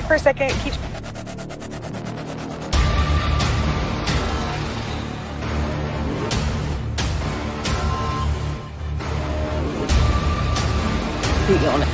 for a second. Keep on it.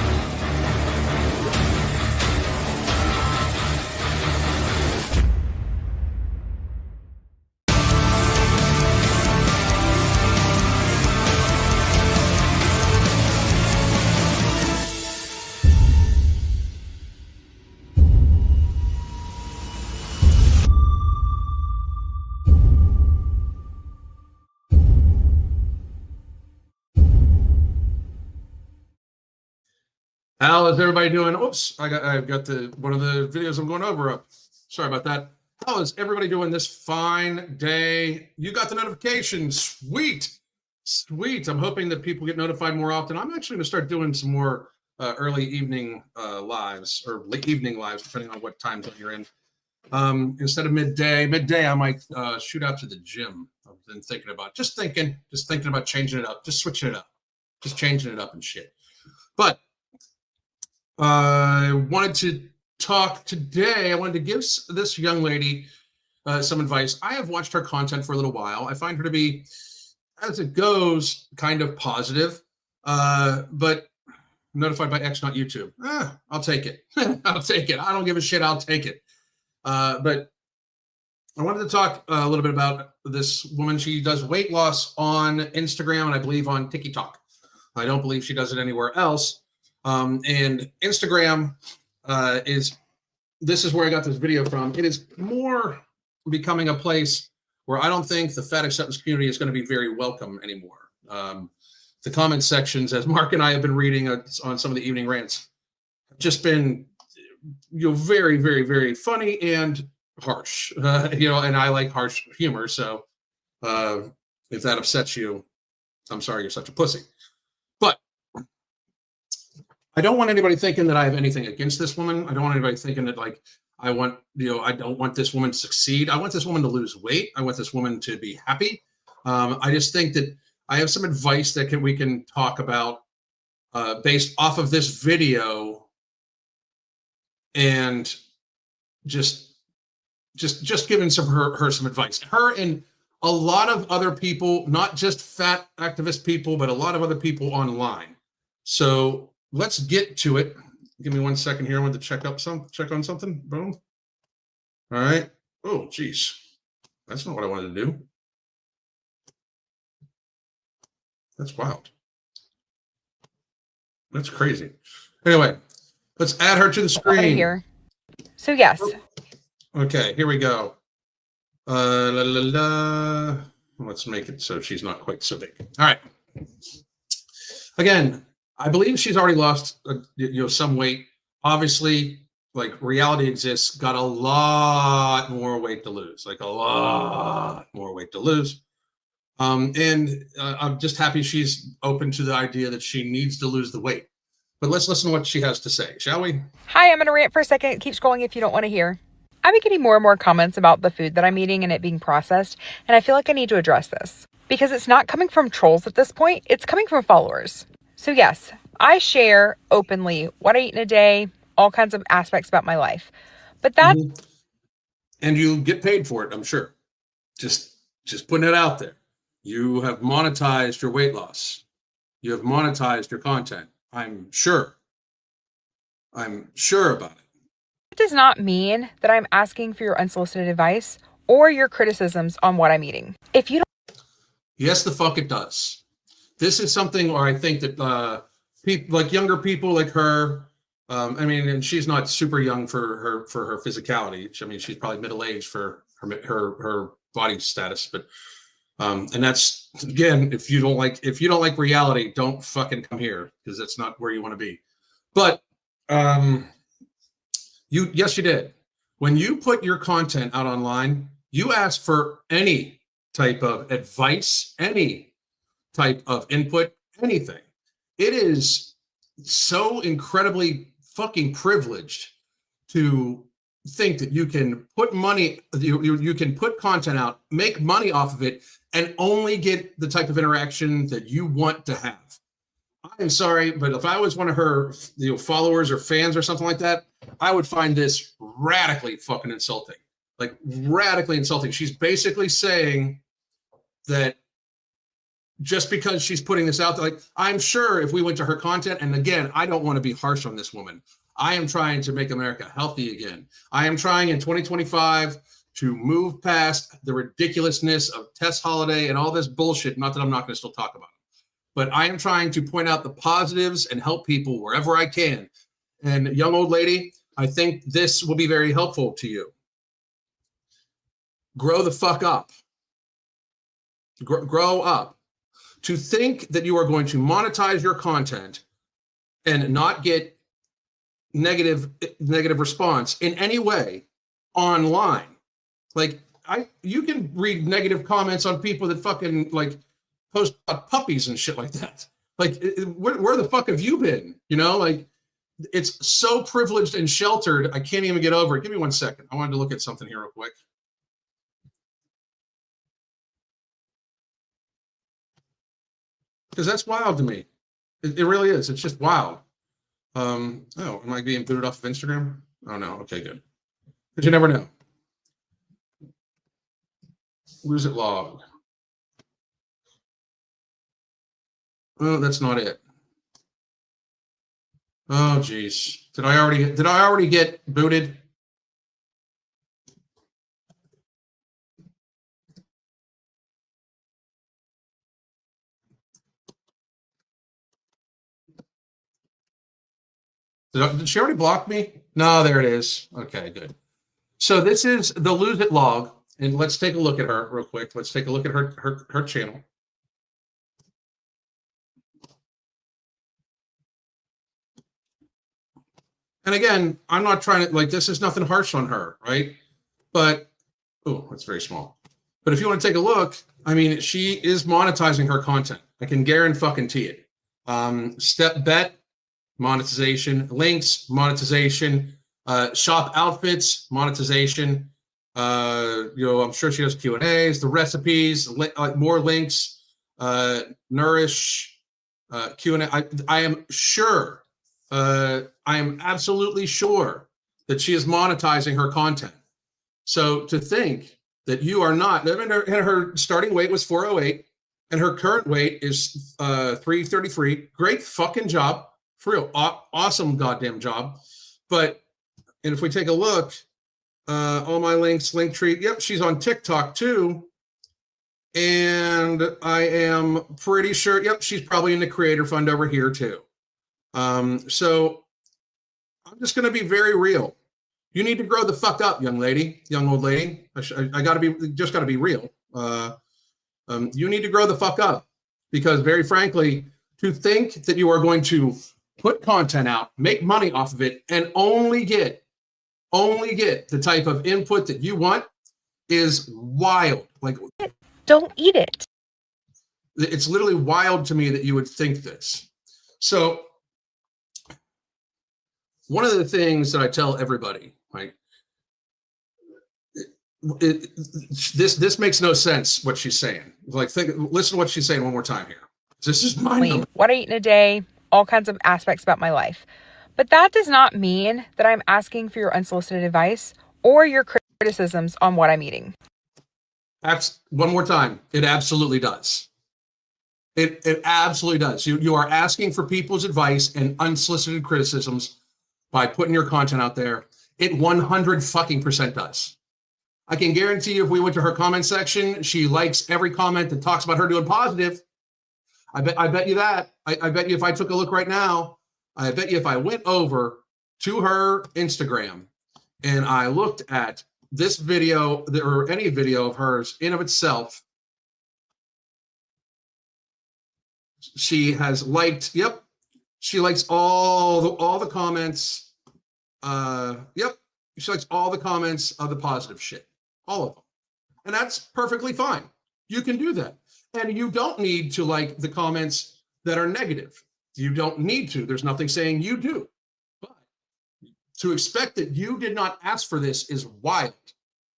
How is everybody doing? Oops, I've got one of the videos I'm going over up. Sorry about that. How is everybody doing this fine day? You got the notification. Sweet. Sweet. I'm hoping that people get notified more often. I'm actually going to start doing some more early evening lives or late evening lives, depending on what time zone you're in. Instead of midday, I might shoot out to the gym. I've been thinking about just thinking about changing it up, just switching it up, just changing it up and shit. But I wanted to talk today. I wanted to give this young lady some advice. I have watched her content for a little while. I find her to be, as it goes, kind of positive, but notified by X, not YouTube. I'll take it. I'll take it. I don't give a shit. I'll take it. But I wanted to talk a little bit about this woman. She does weight loss on Instagram and I believe on TikTok. I don't believe she does it anywhere else. And Instagram this is where I got this video from. It is more becoming a place where I don't think the fat acceptance community is going to be very welcome anymore. The comment sections, as Mark and I have been reading on some of the evening rants, have just been, very, very, very funny and harsh, and I like harsh humor. So if that upsets you, I'm sorry, you're such a pussy. But I don't want anybody thinking that I have anything against this woman. I don't want anybody thinking that I don't want this woman to succeed. I want this woman to lose weight. I want this woman to be happy. I just think that I have some advice that we can talk about based off of this video, and just giving her some advice. Her and a lot of other people, not just fat activist people, but a lot of other people online. So let's get to it. Give me 1 second here. I want to check on something. Boom. All right. Oh, geez. That's not what I wanted to do. That's wild. That's crazy. Anyway, let's add her to the screen. Here. So yes. Okay, here we go. Let's make it so she's not quite so big. All right. Again, I believe she's already lost, some weight. Obviously, reality exists. Got a lot more weight to lose. And I'm just happy she's open to the idea that she needs to lose the weight. But let's listen to what she has to say, shall we? Hi, I'm going to rant for a second. Keep scrolling if you don't want to hear. I've been getting more and more comments about the food that I'm eating and it being processed, and I feel like I need to address this. Because it's not coming from trolls at this point, it's coming from followers. So yes, I share openly what I eat in a day, all kinds of aspects about my life. But that... And you get paid for it, I'm sure. Just putting it out there. You have monetized your weight loss. You have monetized your content. I'm sure about it. It does not mean that I'm asking for your unsolicited advice or your criticisms on what I'm eating. If you don't... Yes, the fuck it does. This is something where I think that people, younger people like her, and she's not super young for her physicality. I mean, she's probably middle-aged for her body status, but and that's, again, if you don't like reality, don't fucking come here, because that's not where you want to be. But yes, you did. When you put your content out online, you ask for any type of advice, any type of input, anything. It is so incredibly fucking privileged to think that you can put money, you can put content out, make money off of it, and only get the type of interaction that you want to have. I'm sorry, but if I was one of her followers or fans or something like that, I would find this radically fucking insulting. Like radically insulting. She's basically saying that just because she's putting this out there, like I'm sure if we went to her content, and again, I don't want to be harsh on this woman. I am trying to make America healthy again. I am trying in 2025 to move past the ridiculousness of Tess Holiday and all this bullshit. Not that I'm not going to still talk about it, but I am trying to point out the positives and help people wherever I can. And young old lady, I think this will be very helpful to you. Grow the fuck up. Grow up. To think that you are going to monetize your content and not get negative response in any way online. Like you can read negative comments on people that fucking like post about puppies and shit like that. Like where the fuck have you been? You know, like it's so privileged and sheltered. I can't even get over it. Give me 1 second. I wanted to look at something here real quick. Because that's wild to me. It really is. It's just wild. Oh, am I being booted off of Instagram? Oh no. Okay, good. Because you never know. LoseItLog. Oh, that's not it. Oh, geez. Did I already get booted? Did she already block me? No, there it is. Okay, good. So this is the LoseItLog, and let's take a look at her real quick. Let's take a look at her channel. And again, I'm not trying to, like, this is nothing harsh on her, right? But, oh, that's very small. But if you want to take a look, I mean, she is monetizing her content. I can guarantee it. Step bet, monetization. Links, monetization. Shop outfits, monetization. I'm sure she has Q&As, the recipes, more links, nourish, Q&A. I am sure. I am absolutely sure that she is monetizing her content. So to think that you are not, and her starting weight was 408 and her current weight is 333. Great fucking job. For real. Awesome goddamn job. And if we take a look, all my links, Linktree. Yep, she's on TikTok too. And I am pretty sure, yep, she's probably in the creator fund over here too. So I'm just going to be very real. You need to grow the fuck up, young old lady. I got to be real. You need to grow the fuck up because very frankly, to think that you are going to put content out, make money off of it, and only get the type of input that you want is wild. Like, don't eat it. It's literally wild to me that you would think this. So one of the things that I tell everybody, right? This makes no sense what she's saying. Like, listen to what she's saying one more time here. This is mind-numbing. What I eat in a day, all kinds of aspects about my life. But that does not mean that I'm asking for your unsolicited advice or your criticisms on what I'm eating. One more time. It absolutely does. It absolutely does. You are asking for people's advice and unsolicited criticisms by putting your content out there. It 100% does. I can guarantee you if we went to her comment section, she likes every comment that talks about her doing positive. I bet you that. I bet you if I took a look right now, I bet you if I went over to her Instagram and I looked at this video or any video of hers in of itself, she has liked, yep, she likes all the comments. Yep, she likes all the comments of the positive shit, all of them. And that's perfectly fine. You can do that. And you don't need to like the comments that are negative. You don't need to. There's nothing saying you do. But to expect that you did not ask for this is wild.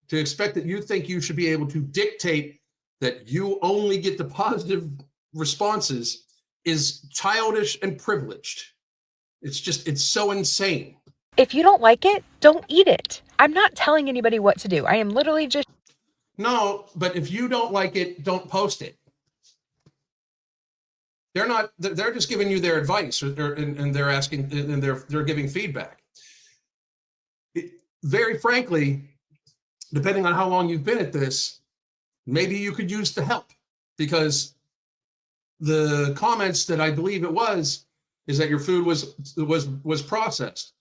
To expect that you think you should be able to dictate that you only get the positive responses is childish and privileged. It's so insane. If you don't like it, don't eat it. I'm not telling anybody what to do. I am literally just... No, but if you don't like it, don't post it. They're just giving you their advice, and they're asking, and they're giving feedback. Very frankly, depending on how long you've been at this, maybe you could use the help, because the comments that I believe it was is that your food was processed.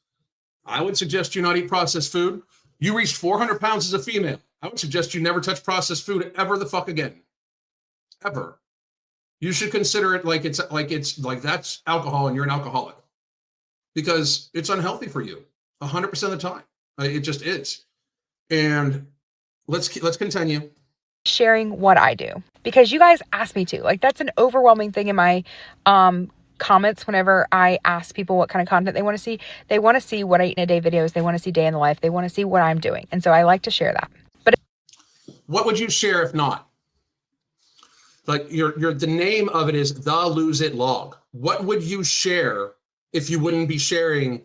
I would suggest you not eat processed food. You reached 400 pounds as a female. I would suggest you never touch processed food ever the fuck again. Ever. You should consider it like that's alcohol and you're an alcoholic, because it's unhealthy for you 100% of the time. It just is. And let's continue. Sharing what I do, because you guys asked me to. Like, that's an overwhelming thing in my comments whenever I ask people what kind of content they want to see. They want to see what I eat in a day videos. They want to see day in the life. They want to see what I'm doing. And so I like to share that. But what would you share if not? Like, the name of it is the LoseItLog. What would you share if you wouldn't be sharing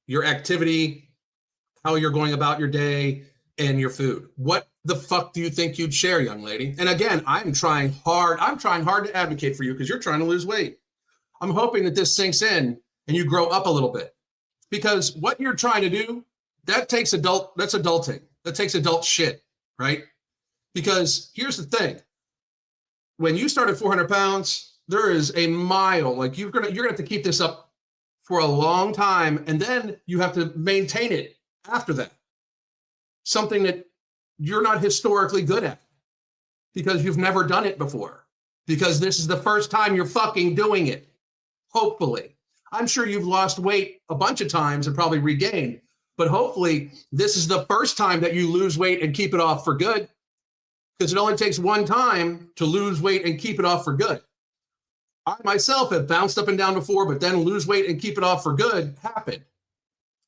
your activity, how you're going about your day, and your food? What the fuck do you think you'd share, young lady? And again, I'm trying hard to advocate for you, because you're trying to lose weight. I'm hoping that this sinks in and you grow up a little bit, because what you're trying to do, that's adulting. That takes adult shit, right? Because here's the thing. When you start at 400 pounds, there is a mile, like you're gonna have to keep this up for a long time, and then you have to maintain it after that. Something that you're not historically good at, because you've never done it before, because this is the first time you're fucking doing it. Hopefully. I'm sure you've lost weight a bunch of times and probably regained, but hopefully this is the first time that you lose weight and keep it off for good, because it only takes one time to lose weight and keep it off for good. I myself have bounced up and down before, but then lose weight and keep it off for good happened.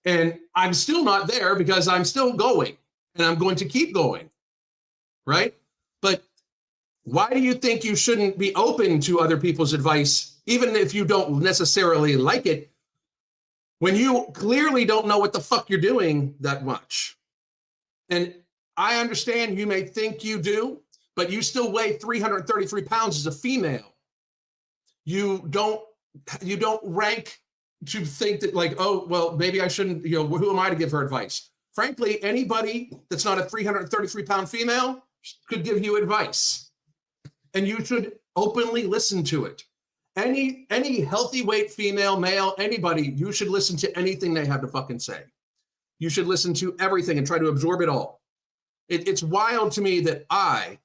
And I'm still not there, because I'm still going, and I'm going to keep going, right? But why do you think you shouldn't be open to other people's advice, even if you don't necessarily like it, when you clearly don't know what the fuck you're doing that much? And I understand you may think you do, but you still weigh 333 pounds as a female. You don't rank to think that, like, oh, well, maybe I shouldn't, who am I to give her advice? Frankly, anybody that's not a 333 pound female could give you advice, and you should openly listen to it. Any healthy weight female, male, anybody, you should listen to anything they have to fucking say. You should listen to everything and try to absorb it all. It's wild to me that I,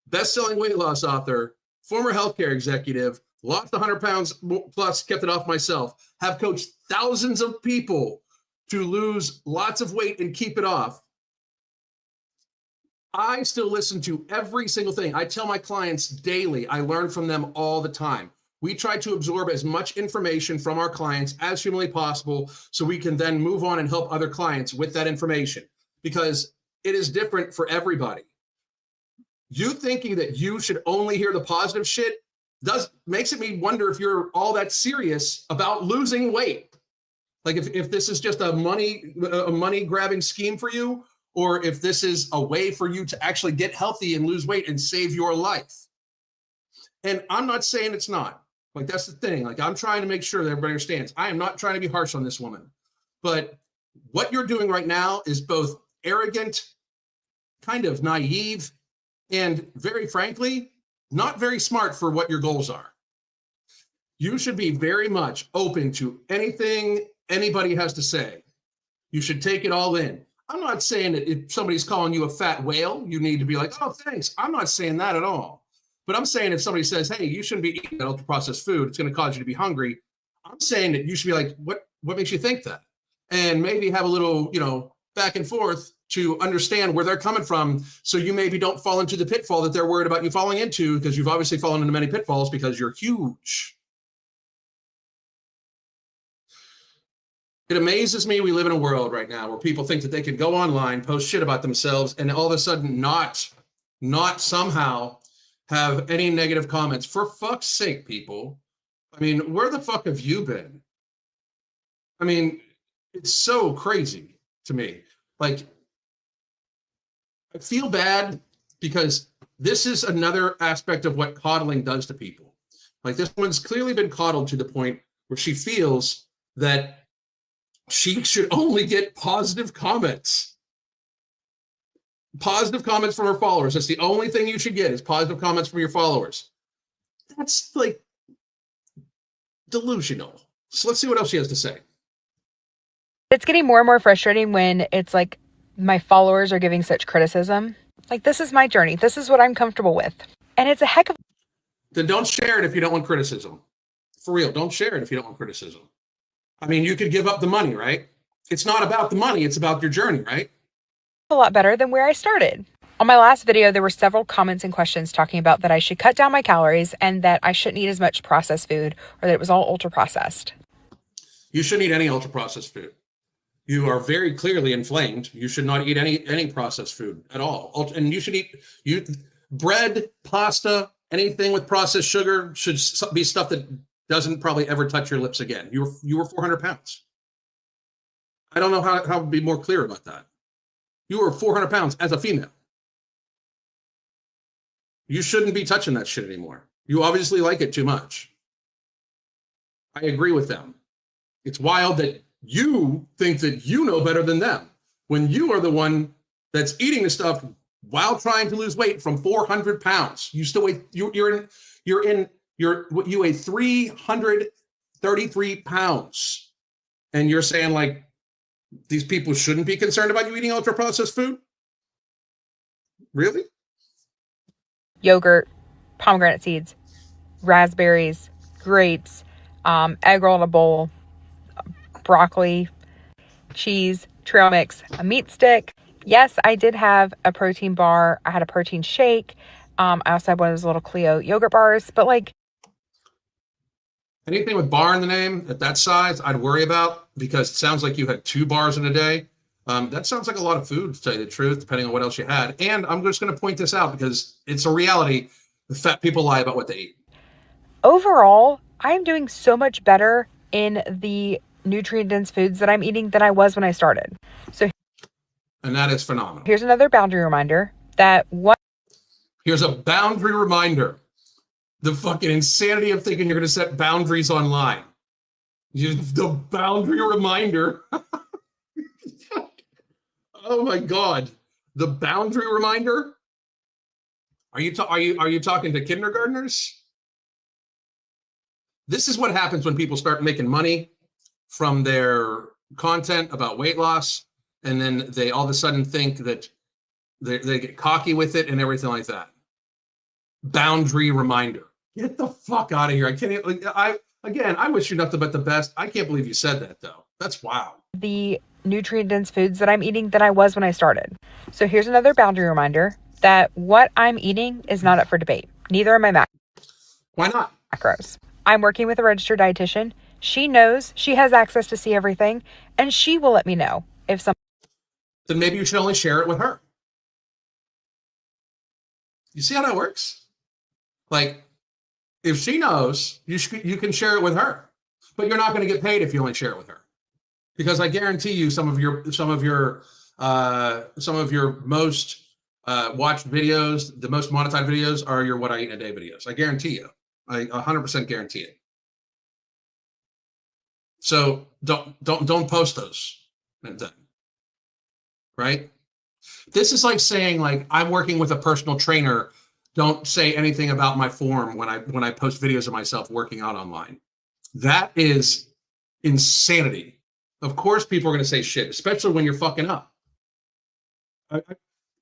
best-selling weight loss author, former healthcare executive, lost 100 pounds plus, kept it off myself, have coached thousands of people to lose lots of weight and keep it off. I still listen to every single thing. I tell my clients daily. I learn from them all the time. We try to absorb as much information from our clients as humanly possible, so we can then move on and help other clients with that information, because it is different for everybody. You thinking that you should only hear the positive shit makes me wonder if you're all that serious about losing weight. Like, if this is just a money grabbing scheme for you, or if this is a way for you to actually get healthy and lose weight and save your life. And I'm not saying it's not. Like, that's the thing. Like, I'm trying to make sure that everybody understands. I am not trying to be harsh on this woman. But what you're doing right now is both arrogant, kind of naive, and very frankly, not very smart for what your goals are. You should be very much open to anything anybody has to say. You should take it all in. I'm not saying that if somebody's calling you a fat whale, you need to be like, oh, thanks. I'm not saying that at all. But I'm saying if somebody says, hey, you shouldn't be eating ultra-processed food, it's going to cause you to be hungry, I'm saying that you should be like, what makes you think that? And maybe have a little, back and forth to understand where they're coming from, so you maybe don't fall into the pitfall that they're worried about you falling into, because you've obviously fallen into many pitfalls because you're huge. It amazes me we live in a world right now where people think that they can go online, post shit about themselves, and all of a sudden not somehow have any negative comments. For fuck's sake, people, I mean, where the fuck have you been? I mean, it's so crazy to me. Like, I feel bad because this is another aspect of what coddling does to people. Like, this one's clearly been coddled to the point where she feels that she should only get positive comments. Positive comments from her followers. That's the only thing you should get is positive comments from your followers. That's like delusional. So let's see what else she has to say. It's getting more and more frustrating when it's like my followers are giving such criticism. Like, this is my journey. This is what I'm comfortable with. And it's a heck of... Then don't share it if you don't want criticism. For real, don't share it if you don't want criticism. I mean, you could give up the money, right? It's not about the money. It's about your journey, right? a lot better than where I started. On my last video, there were several comments and questions talking about that I should cut down my calories and that I shouldn't eat as much processed food, or that it was all ultra processed. You shouldn't eat any ultra processed food. You are very clearly inflamed. You should not eat any processed food at all. And you should eat bread, pasta, anything with processed sugar should be stuff that doesn't probably ever touch your lips again. You were 400 pounds. I don't know how to be more clear about that. You were 400 pounds as a female. You shouldn't be touching that shit anymore. You obviously like it too much. I agree with them. It's wild that you think that you know better than them when you are the one that's eating the stuff while trying to lose weight from 400 pounds. You still weigh, you weigh 333 pounds. And you're saying like, these people shouldn't be concerned about you eating ultra processed food? Really? Yogurt, pomegranate seeds, raspberries, grapes, egg roll in a bowl, broccoli, cheese, trail mix, a meat stick. Yes, I did have a protein bar. I had a protein shake. I also had one of those little Clio yogurt bars, but like, anything with bar in the name at that size, I'd worry about, because it sounds like you had 2 bars in a day. That sounds like a lot of food, to tell you the truth, depending on what else you had. And I'm just going to point this out because it's a reality. The fat people lie about what they eat. Overall, I'm doing so much better in the nutrient-dense foods that I'm eating than I was when I started. And that is phenomenal. Here's another boundary reminder that Here's a boundary reminder. The fucking insanity of thinking you're going to set boundaries online. The boundary reminder. Oh my God. The boundary reminder? Are you talking to kindergartners? This is what happens when people start making money from their content about weight loss, and then they all of a sudden think that they get cocky with it and everything like that. Boundary reminder. Get the fuck out of here. I can't. I wish you nothing but the best. I can't believe you said that though. That's wow. The nutrient-dense foods that I'm eating than I was when I started. So here's another boundary reminder that what I'm eating is not up for debate. Neither are my Why not? macros. I'm working with a registered dietitian. She knows, she has access to see everything, and she will let me know if something. Then maybe you should only share it with her. You see how that works? Like, if she knows, you can share it with her, but you're not going to get paid if you only share it with her, because I guarantee you some of your most watched videos, the most monetized videos, are your what I eat in a day videos. I guarantee you. I 100% guarantee it. So don't post those, right? This is like saying like, I'm working with a personal trainer. Don't say anything about my form when I post videos of myself working out online. That is insanity. Of course, people are going to say shit, especially when you're fucking up.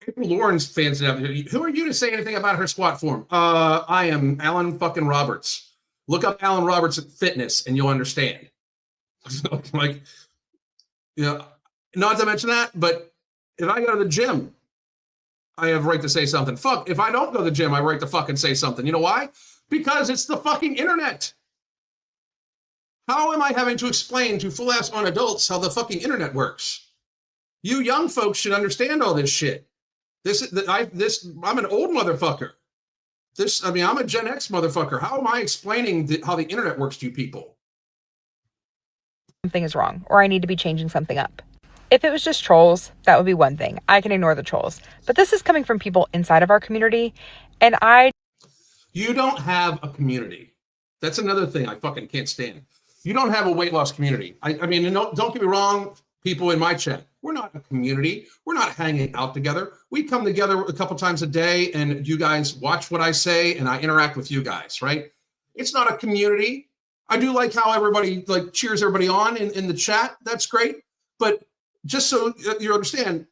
April Lauren's fans out. Who are you to say anything about her squat form? I am Alan fucking Roberts. Look up Alan Roberts fitness and you'll understand. Like, you know, not to mention that, but if I go to the gym, I have a right to say something. Fuck, if I don't go to the gym, I have a right to fucking say something. You know why? Because it's the fucking internet. How am I having to explain to full-ass on adults how the fucking internet works? You young folks should understand all this shit. I'm an old motherfucker. I mean, I'm a Gen X motherfucker. How am I explaining how the internet works to you people? Something is wrong, or I need to be changing something up. If it was just trolls, that would be one thing. I can ignore the trolls. But this is coming from people inside of our community, and You don't have a community. That's another thing I fucking can't stand. You don't have a weight loss community. I mean, don't get me wrong, people in my chat. We're not a community. We're not hanging out together. We come together a couple times a day, and you guys watch what I say, and I interact with you guys, right? It's not a community. I do like how everybody like cheers everybody on in the chat. That's great. But just so you understand,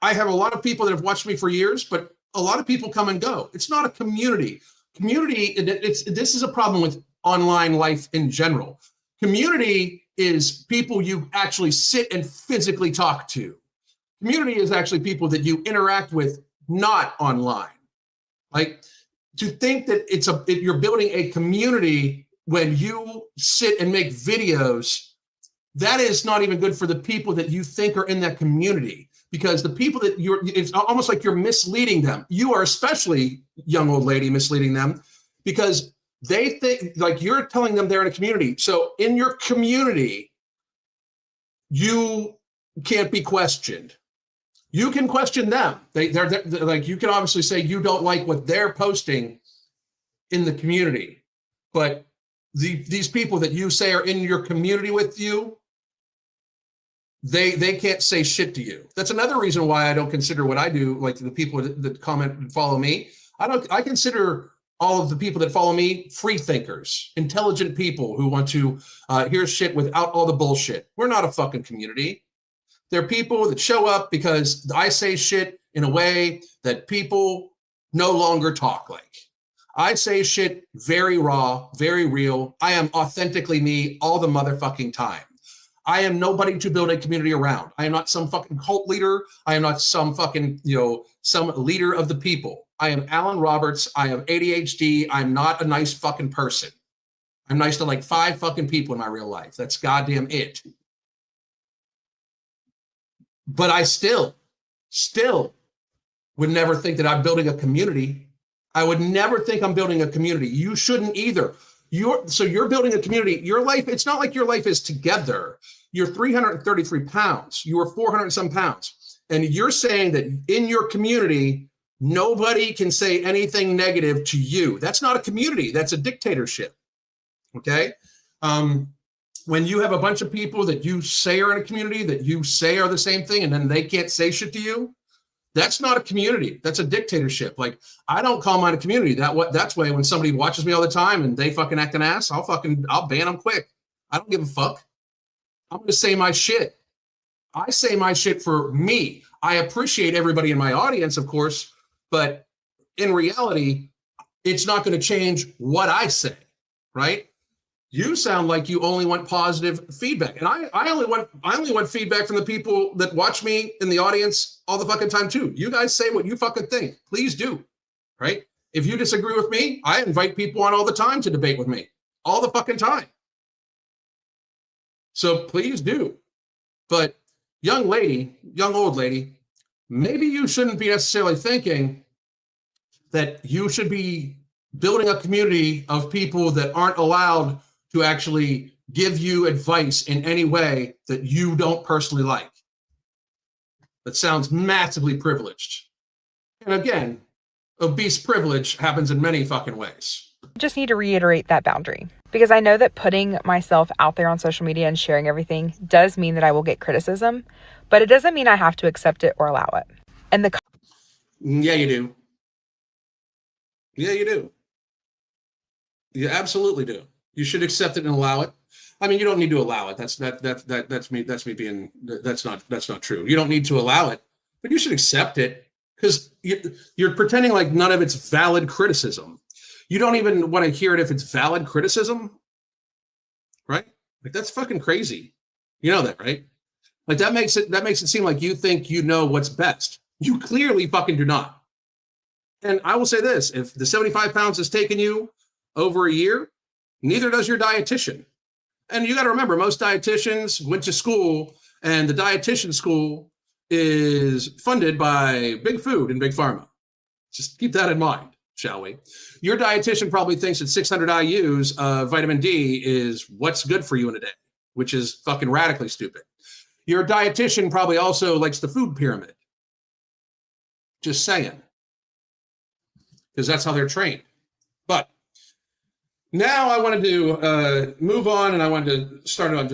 I have a lot of people that have watched me for years, but a lot of people come and go. It's not a community. Community, this is a problem with online life in general. Community is people you actually sit and physically talk to. Community is actually people that you interact with, not online. Like, to think that you're building a community when you sit and make videos, that is not even good for the people that you think are in that community, because the people that it's almost like you're misleading them. You are, especially, young old lady, misleading them because they think like you're telling them they're in a community. So in your community, you can't be questioned. You can question them. They're like, you can obviously say you don't like what they're posting in the community, but these people that you say are in your community with you, they can't say shit to you. That's another reason why I don't consider what I do, like the people that comment and follow me. I consider all of the people that follow me free thinkers, intelligent people who want to hear shit without all the bullshit. We're not a fucking community. They're people that show up because I say shit in a way that people no longer talk like. I say shit very raw, very real. I am authentically me all the motherfucking time. I am nobody to build a community around. I am not some fucking cult leader. I am not some fucking, some leader of the people. I am Alan Roberts. I have ADHD. I'm not a nice fucking person. I'm nice to like 5 fucking people in my real life. That's goddamn it. But I still would never think that I'm building a community. I would never think I'm building a community. You shouldn't either. You're building a community. Your life, it's not like your life is together. You're 333 pounds. You are 400 and some pounds. And you're saying that in your community, nobody can say anything negative to you. That's not a community. That's a dictatorship. Okay? When you have a bunch of people that you say are in a community, that you say are the same thing, and then they can't say shit to you, that's not a community. That's a dictatorship. Like, I don't call mine a community. That's why when somebody watches me all the time and they fucking act an ass, I'll ban them quick. I don't give a fuck. I'm going to say my shit. I say my shit for me. I appreciate everybody in my audience, of course, but in reality, it's not going to change what I say, right? You sound like you only want positive feedback. And I only want feedback from the people that watch me in the audience all the fucking time too. You guys say what you fucking think. Please do, right? If you disagree with me, I invite people on all the time to debate with me. All the fucking time. So please do. But young old lady, maybe you shouldn't be necessarily thinking that you should be building a community of people that aren't allowed to actually give you advice in any way that you don't personally like. That sounds massively privileged. And again, obese privilege happens in many fucking ways. I just need to reiterate that boundary, because I know that putting myself out there on social media and sharing everything does mean that I will get criticism, but it doesn't mean I have to accept it or allow it. And yeah, you do. Yeah, you do. You absolutely do. You should accept it and allow it. I mean, you don't need to allow it. That's me being, that's not true. You don't need to allow it, but you should accept it, because you're pretending like none of it's valid criticism. You don't even want to hear it if it's valid criticism, right? Like, that's fucking crazy. You know that, right? Like, that makes it seem like you think you know what's best. You clearly fucking do not. And I will say this, if the 75 pounds has taken you over a year, neither does your dietitian. And you got to remember, most dietitians went to school, and the dietitian school is funded by big food and big pharma. Just keep that in mind. shall we? Your dietitian probably thinks that 600 IUs of vitamin D is what's good for you in a day, which is fucking radically stupid. Your dietitian probably also likes the food pyramid. Just saying. Because that's how they're trained. But now I wanted to move on, and I wanted to start on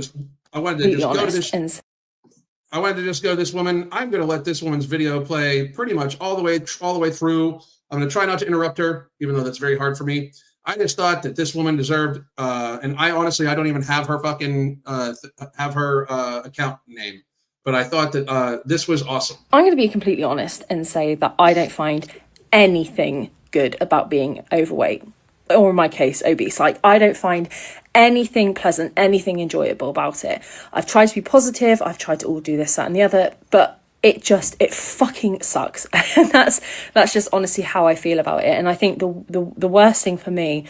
I wanted to just go to this. I wanted to just go to this woman. I'm going to let this woman's video play pretty much all the way through. I'm going to try not to interrupt her, even though that's very hard for me. I just thought that this woman deserved, and I honestly, I don't even have her fucking, account name, but I thought that this was awesome. I'm going to be completely honest and say that I don't find anything good about being overweight, or in my case, obese. Like, I don't find anything pleasant, anything enjoyable about it. I've tried to be positive. I've tried to all do this, that, and the other, but it fucking sucks. And that's just honestly how I feel about it. And I think the worst thing for me,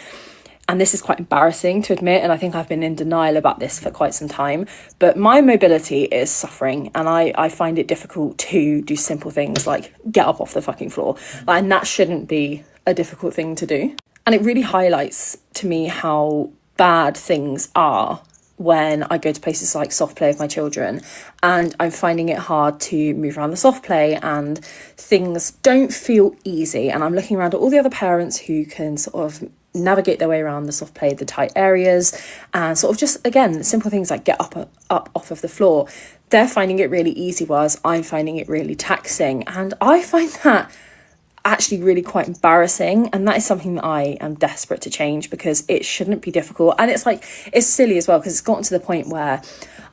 and this is quite embarrassing to admit, and I think I've been in denial about this for quite some time, but my mobility is suffering, and I find it difficult to do simple things like get up off the fucking floor. And that shouldn't be a difficult thing to do. And it really highlights to me how bad things are when I go to places like soft play with my children, and I'm finding it hard to move around the soft play, and things don't feel easy. And I'm looking around at all the other parents who can sort of navigate their way around the soft play, the tight areas, and sort of just, again, simple things like get up off of the floor. They're finding it really easy, whereas I'm finding it really taxing. And I find that actually really quite embarrassing, and that is something that I am desperate to change, because it shouldn't be difficult. And it's like, it's silly as well, because it's gotten to the point where,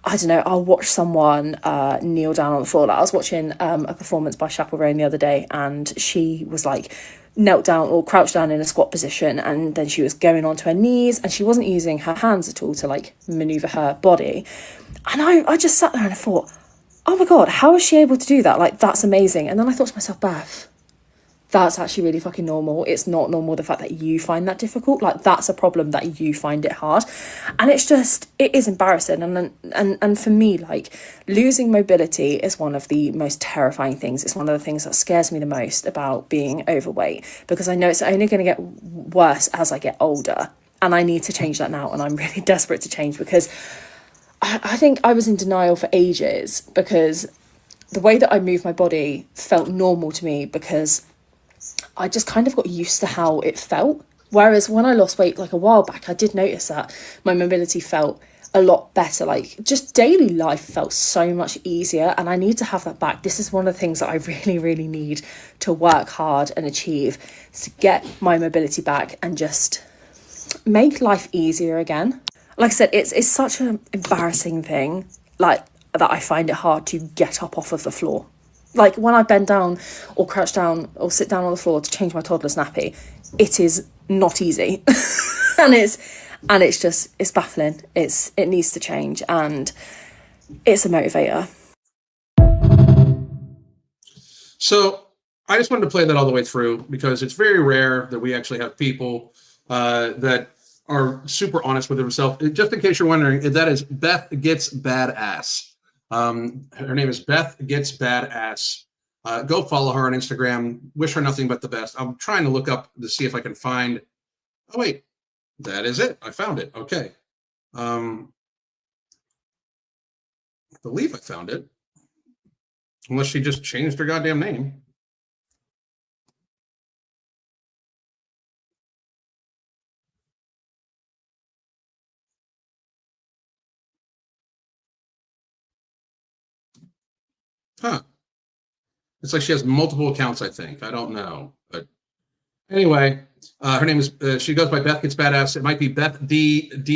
I don't know, I'll watch someone kneel down on the floor. Like, I was watching a performance by Chappell Roan the other day, and she was like knelt down or crouched down in a squat position, and then she was going onto her knees, and she wasn't using her hands at all to like maneuver her body. And I just sat there and I thought, oh my God, how is she able to do that? Like, that's amazing. And then I thought to myself, Beth, that's actually really fucking normal. It's not normal the fact that you find that difficult. Like, that's a problem that you find it hard. And it's just, it is embarrassing. And for me, like, losing mobility is one of the most terrifying things. It's one of the things that scares me the most about being overweight, because I know it's only going to get worse as I get older. And I need to change that now. And I'm really desperate to change, because I think I was in denial for ages, because the way that I moved my body felt normal to me, because I just kind of got used to how it felt. Whereas when I lost weight like a while back, I did notice that my mobility felt a lot better. Like, just daily life felt so much easier, and I need to have that back. This is one of the things that I really, really need to work hard and achieve, is to get my mobility back and just make life easier again. Like I said, it's such an embarrassing thing, like, that I find it hard to get up off of the floor. Like, when I bend down or crouch down or sit down on the floor to change my toddler's nappy, it is not easy. and it's baffling. It needs to change, and it's a motivator. So I just wanted to play that all the way through, because it's very rare that we actually have people that are super honest with themselves. Just in case you're wondering, that is Beth Gets Badass. Her name is Beth Gets Badass. Go follow her on Instagram. Wish her nothing but the best. I'm trying to look up to see if I can find. Oh wait, that is it. I found it. Okay. I believe I found it. Unless she just changed her goddamn name. Huh. It's like she has multiple accounts, I think. I don't know. But anyway, her name is, she goes by Beth Gets Badass. It might be Beth D-Y-M-O-N-D.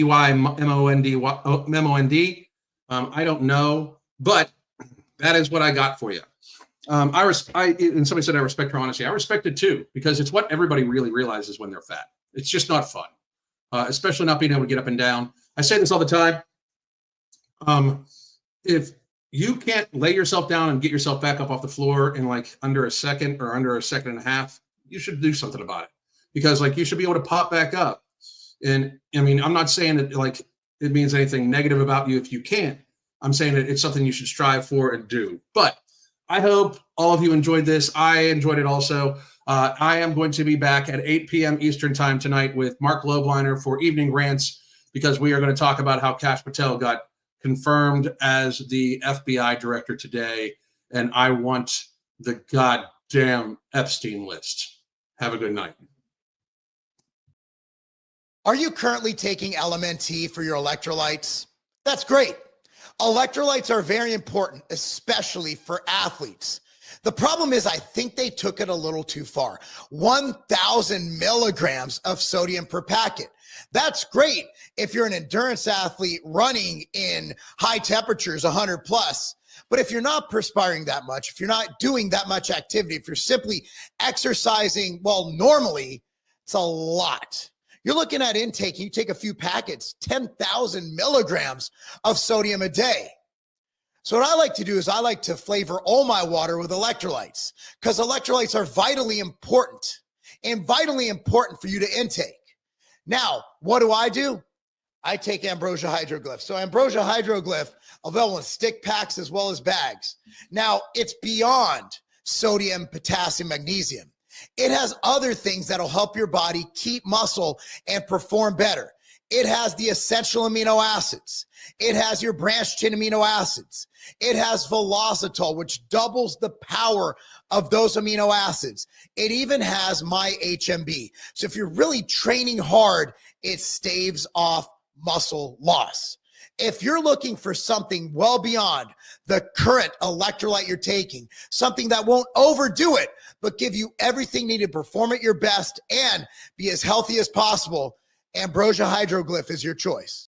I don't know. But that is what I got for you. And somebody said I respect her honesty. I respect it too, because it's what everybody really realizes when they're fat. It's just not fun, especially not being able to get up and down. I say this all the time. If you can't lay yourself down and get yourself back up off the floor in like under a second or under a second and a half, you should do something about it, because like, you should be able to pop back up. And I mean, I'm not saying that like it means anything negative about you if you can't. I'm saying that it's something you should strive for and do. But I hope all of you enjoyed this. I enjoyed it also. I am going to be back at 8 p.m. Eastern time tonight with Mark Lobliner for Evening Rants, because we are going to talk about how Kash Patel got confirmed as the FBI director today, and I want the goddamn Epstein list. Have a good night. Are you currently taking LMNT for your electrolytes? That's great. Electrolytes are very important, especially for athletes. The problem is, I think they took it a little too far. 1,000 milligrams of sodium per packet. That's great if you're an endurance athlete running in high temperatures, 100 plus. But if you're not perspiring that much, if you're not doing that much activity, if you're simply exercising, well, normally, it's a lot. You're looking at intake, you take a few packets, 10,000 milligrams of sodium a day. So what I like to do is I like to flavor all my water with electrolytes, because electrolytes are vitally important for you to intake. Now, what do? I take Ambrosia Hydroglyph. So Ambrosia Hydroglyph, available in stick packs as well as bags. Now, it's beyond sodium, potassium, magnesium. It has other things that'll help your body keep muscle and perform better. It has the essential amino acids. It has your branched chain amino acids. It has velocitol, which doubles the power of those amino acids. It even has MyHMB. So if you're really training hard, it staves off muscle loss. If you're looking for something well beyond the current electrolyte you're taking, something that won't overdo it, but give you everything needed to perform at your best and be as healthy as possible, Ambrosia Hydroglyph is your choice.